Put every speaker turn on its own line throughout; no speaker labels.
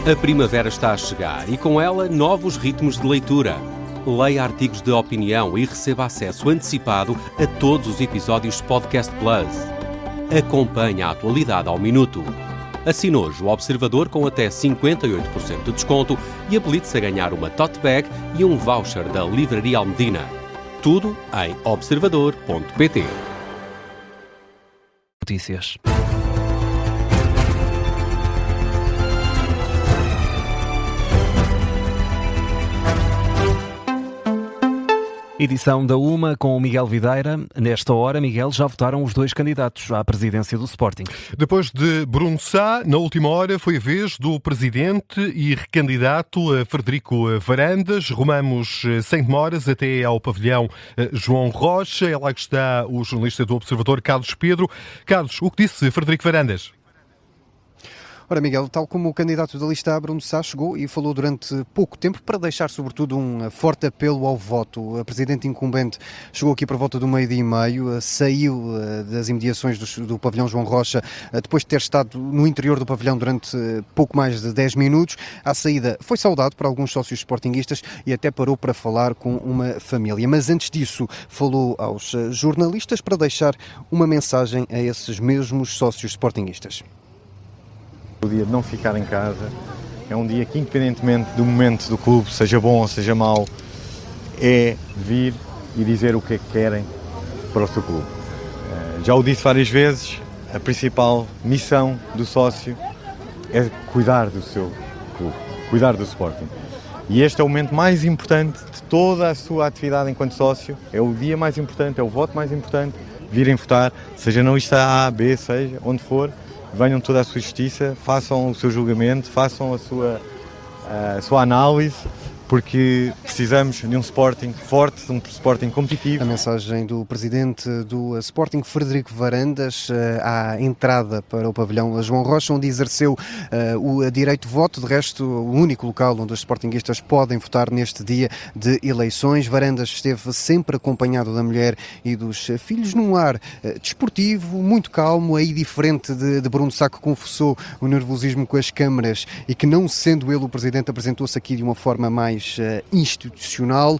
A primavera está a chegar e com ela novos ritmos de leitura. Leia artigos de opinião e receba acesso antecipado a todos os episódios Podcast Plus. Acompanhe a atualidade ao minuto. Assine hoje o Observador com até 58% de desconto e habilite-se a ganhar uma tote bag e um voucher da Livraria Almedina. Tudo em observador.pt.
Notícias. Edição da UMA com o Miguel Videira. Nesta hora, Miguel, já votaram os dois candidatos à presidência do Sporting.
Depois de Bruno Sá, na última hora foi a vez do presidente e recandidato Frederico Varandas. Rumamos sem demoras até ao pavilhão João Rocha. É lá que está o jornalista do Observador, Carlos Pedro. Carlos, o que disse Frederico Varandas?
Ora, Miguel, tal como o candidato da lista Bruno Sá chegou e falou durante pouco tempo para deixar, sobretudo, um forte apelo ao voto. A presidente incumbente chegou aqui por volta do 12h30, saiu das imediações do pavilhão João Rocha, depois de ter estado no interior do pavilhão durante pouco mais de 10 minutos. À saída foi saudado por alguns sócios sportinguistas e até parou para falar com uma família. Mas antes disso, falou aos jornalistas para deixar uma mensagem a esses mesmos sócios sportinguistas.
O dia de não ficar em casa é um dia que, independentemente do momento do clube, seja bom ou seja mau, é vir e dizer o que é que querem para o seu clube. Já o disse várias vezes, a principal missão do sócio é cuidar do seu clube, cuidar do Sporting. E este é o momento mais importante de toda a sua atividade enquanto sócio, é o dia mais importante, é o voto mais importante, virem votar, seja na lista A, B, seja onde for. Venham toda a sua justiça, façam o seu julgamento, façam a sua análise, porque precisamos de um Sporting forte, de um Sporting competitivo.
A mensagem do presidente do Sporting, Frederico Varandas, à entrada para o pavilhão João Rocha, onde exerceu o direito de voto. De resto, o único local onde os sportinguistas podem votar neste dia de eleições. Varandas esteve sempre acompanhado da mulher e dos filhos num ar desportivo, muito calmo, aí diferente de Bruno Sá, que confessou o nervosismo com as câmaras e que, não sendo ele o presidente, apresentou-se aqui de uma forma mais institucional.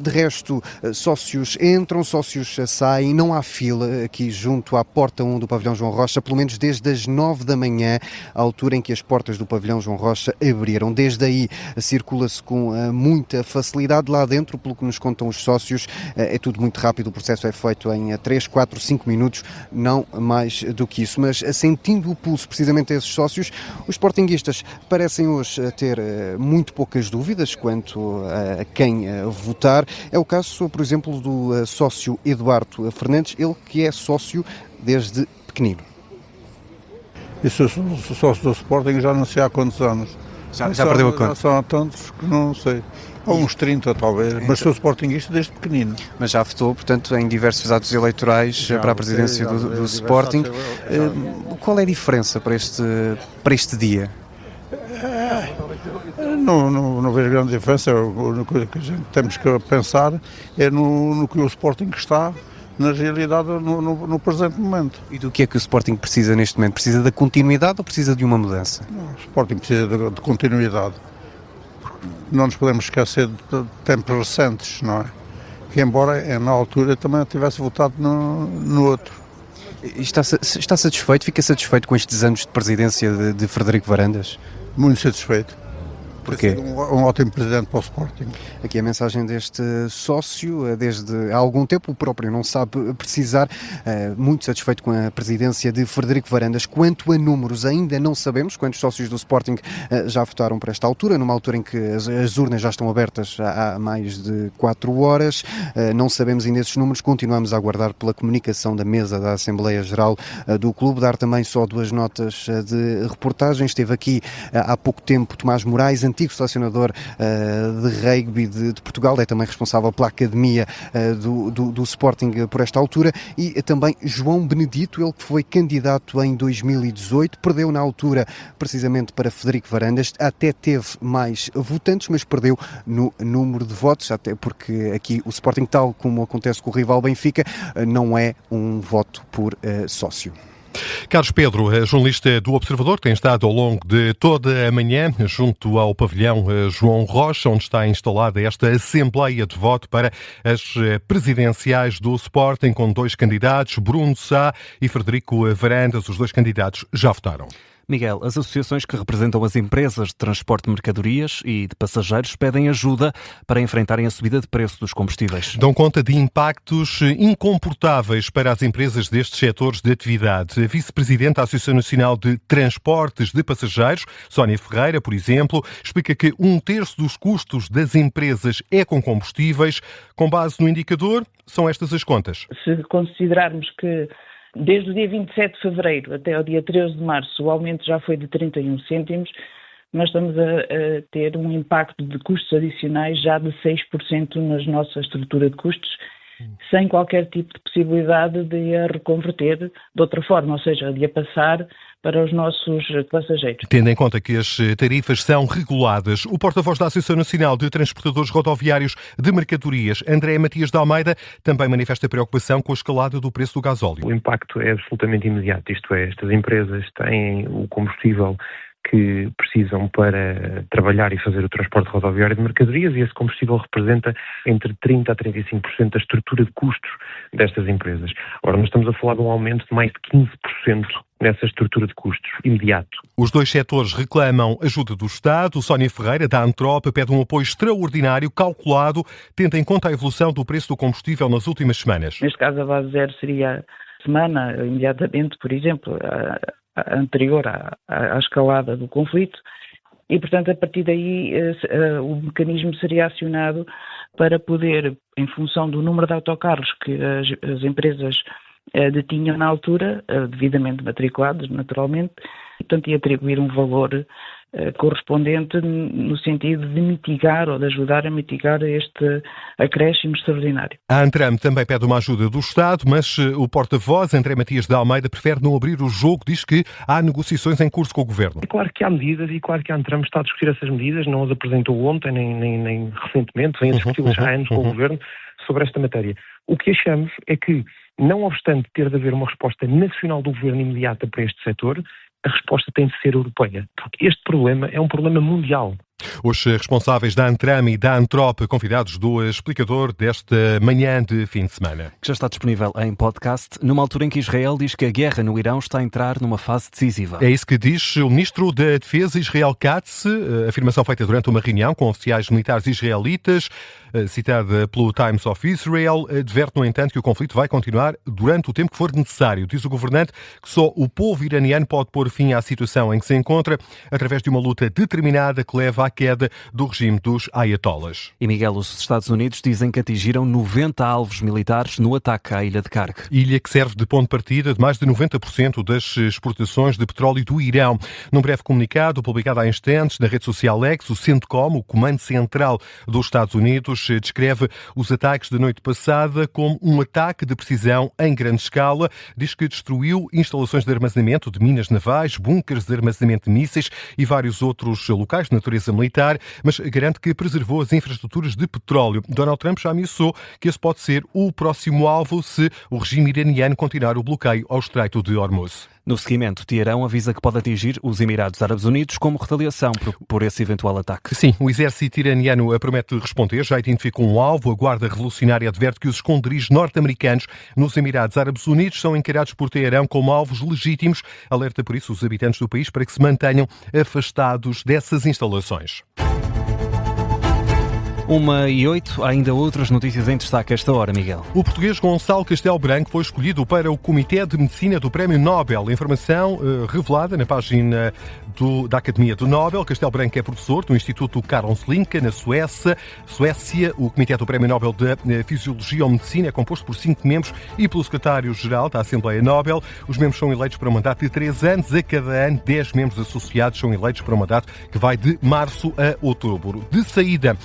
De resto, sócios entram, sócios saem, não há fila aqui junto à porta 1 do pavilhão João Rocha, pelo menos desde as 9 da manhã, à altura em que as portas do pavilhão João Rocha abriram. Desde aí circula-se com muita facilidade. Lá dentro, pelo que nos contam os sócios, é tudo muito rápido, o processo é feito em 3, 4, 5 minutos, não mais do que isso. Mas sentindo o pulso precisamente a esses sócios, os sportinguistas parecem hoje ter muito poucas dúvidas quanto a quem votar. É o caso, por exemplo, do sócio Eduardo Fernandes, ele que é sócio desde pequenino.
Eu sou sócio do Sporting já não sei há quantos anos.
Já perdeu a conta?
Já são há tantos que não sei. Há uns 30 talvez, mas sou sportinguista desde pequenino.
Mas já votou, portanto, em diversos atos eleitorais para a presidência do Sporting. Qual é a diferença para este dia?
Não vejo grande diferença. A única coisa que a gente temos que pensar é no que o Sporting está, na realidade, no presente momento.
E do que é que o Sporting precisa neste momento? Precisa da continuidade ou precisa de uma mudança?
O Sporting precisa de continuidade. Não nos podemos esquecer de tempos recentes, não é? Que embora na altura também tivesse votado no outro.
Está satisfeito? Fica satisfeito com estes anos de presidência de Frederico Varandas?
Muito satisfeito.
Porquê?
Um ótimo presidente para o Sporting.
Aqui a mensagem deste sócio, desde há algum tempo, o próprio não sabe precisar, muito satisfeito com a presidência de Frederico Varandas. Quanto a números, ainda não sabemos quantos sócios do Sporting já votaram para esta altura, numa altura em que as urnas já estão abertas há mais de 4 horas. Não sabemos ainda esses números, continuamos a aguardar pela comunicação da mesa da Assembleia Geral do clube. Dar também só 2 notas de reportagem. Esteve aqui há pouco tempo Tomás Moraes, antigo selecionador de rugby de Portugal, é também responsável pela academia do Sporting por esta altura, e também João Benedito, ele que foi candidato em 2018, perdeu na altura precisamente para Frederico Varandas, até teve mais votantes, mas perdeu no número de votos, até porque aqui o Sporting, tal como acontece com o rival Benfica, não é um voto por sócio.
Carlos Pedro, jornalista do Observador, tem estado ao longo de toda a manhã junto ao pavilhão João Rocha, onde está instalada esta Assembleia de Voto para as presidenciais do Sporting, com 2 candidatos, Bruno Sá e Frederico Varandas. Os 2 candidatos já votaram.
Miguel, as associações que representam as empresas de transporte de mercadorias e de passageiros pedem ajuda para enfrentarem a subida de preço dos combustíveis.
Dão conta de impactos incomportáveis para as empresas destes setores de atividade. A vice-presidente da Associação Nacional de Transportes de Passageiros, Sónia Ferreira, por exemplo, explica que 1/3 dos custos das empresas é com combustíveis. Com base no indicador, são estas as contas.
Se considerarmos que desde o dia 27 de fevereiro até o dia 13 de março o aumento já foi de 31 cêntimos, nós estamos a ter um impacto de custos adicionais já de 6% na nossa estrutura de custos, sem qualquer tipo de possibilidade de a reconverter de outra forma, ou seja, de a passar para os nossos passageiros.
Tendo em conta que as tarifas são reguladas, o porta-voz da Associação Nacional de Transportadores Rodoviários de Mercadorias, André Matias de Almeida, também manifesta preocupação com a escalada do preço do gasóleo.
O impacto é absolutamente imediato, isto é, estas empresas têm o combustível que precisam para trabalhar e fazer o transporte rodoviário de mercadorias, e esse combustível representa entre 30% a 35% da estrutura de custos destas empresas. Ora, nós estamos a falar de um aumento de mais de 15% nessa estrutura de custos imediato.
Os 2 setores reclamam ajuda do Estado. Sónia Ferreira, da Antrop, pede um apoio extraordinário, calculado, tendo em conta a evolução do preço do combustível nas últimas semanas.
Neste caso, a base zero seria a semana, imediatamente, por exemplo, anterior à escalada do conflito, e, portanto, a partir daí o mecanismo seria acionado para poder, em função do número de autocarros que as empresas detinham na altura, devidamente matriculados, naturalmente, e, portanto, ia atribuir um valor correspondente no sentido de mitigar ou de ajudar a mitigar este acréscimo extraordinário.
A Antram também pede uma ajuda do Estado, mas o porta-voz, André Matias de Almeida, prefere não abrir o jogo, diz que há negociações em curso com o Governo.
É claro que há medidas e claro que a Antram está a discutir essas medidas, não as apresentou ontem nem recentemente, vem a discuti-las há anos com o Governo sobre esta matéria. O que achamos é que, não obstante ter de haver uma resposta nacional do Governo imediata para este setor, a resposta tem de ser europeia, porque este problema é um problema mundial.
Os responsáveis da Antram e da Antrop, convidados do explicador desta manhã de fim de semana.
Que já está disponível em podcast, numa altura em que Israel diz que a guerra no Irão está a entrar numa fase decisiva.
É isso que diz o ministro da Defesa, Israel Katz, afirmação feita durante uma reunião com oficiais militares israelitas, citada pelo Times of Israel, adverte, no entanto, que o conflito vai continuar durante o tempo que for necessário. Diz o governante que só o povo iraniano pode pôr fim à situação em que se encontra através de uma luta determinada que leva à queda do regime dos ayatollahs.
E, Miguel, os Estados Unidos dizem que atingiram 90 alvos militares no ataque à ilha de Karg.
Ilha que serve de ponto de partida de mais de 90% das exportações de petróleo do Irão. Num breve comunicado publicado há instantes na rede social X, o CENTCOM, o Comando Central dos Estados Unidos, descreve os ataques da noite passada como um ataque de precisão em grande escala. Diz que destruiu instalações de armazenamento de minas navais, bunkers de armazenamento de mísseis e vários outros locais de natureza militar, mas garante que preservou as infraestruturas de petróleo. Donald Trump já ameaçou que esse pode ser o próximo alvo se o regime iraniano continuar o bloqueio ao Estreito de Hormuz.
No seguimento, Teherão avisa que pode atingir os Emirados Árabes Unidos como retaliação por esse eventual ataque.
Sim, o exército iraniano promete responder, já identificou um alvo. A Guarda Revolucionária adverte que os esconderijos norte-americanos nos Emirados Árabes Unidos são encarados por Teherão como alvos legítimos. Alerta por isso os habitantes do país para que se mantenham afastados dessas instalações.
1h08, há ainda outras notícias em destaque a esta hora, Miguel.
O português Gonçalo Castelo Branco foi escolhido para o Comitê de Medicina do Prémio Nobel. Informação revelada na página da Academia do Nobel. Castelo Branco é professor do Instituto Karolinska, na Suécia. O Comitê do Prémio Nobel de Fisiologia ou Medicina é composto por 5 membros e pelo secretário-geral da Assembleia Nobel. Os membros são eleitos para um mandato de 3 anos. A cada ano, 10 membros associados são eleitos para um mandato que vai de março a outubro. De saída,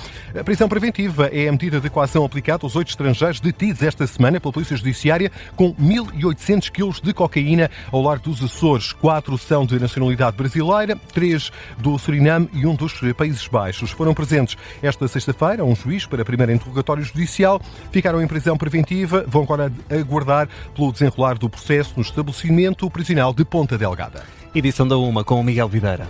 prisão preventiva é a medida de coação aplicada aos 8 estrangeiros detidos esta semana pela Polícia Judiciária com 1.800 quilos de cocaína ao largo dos Açores. 4 são de nacionalidade brasileira, 3 do Suriname e 1 dos Países Baixos. Foram presentes esta sexta-feira a um juiz para primeiro interrogatório judicial. Ficaram em prisão preventiva, vão agora aguardar pelo desenrolar do processo no estabelecimento prisional de Ponta Delgada.
Edição da 1 com o Miguel Videira.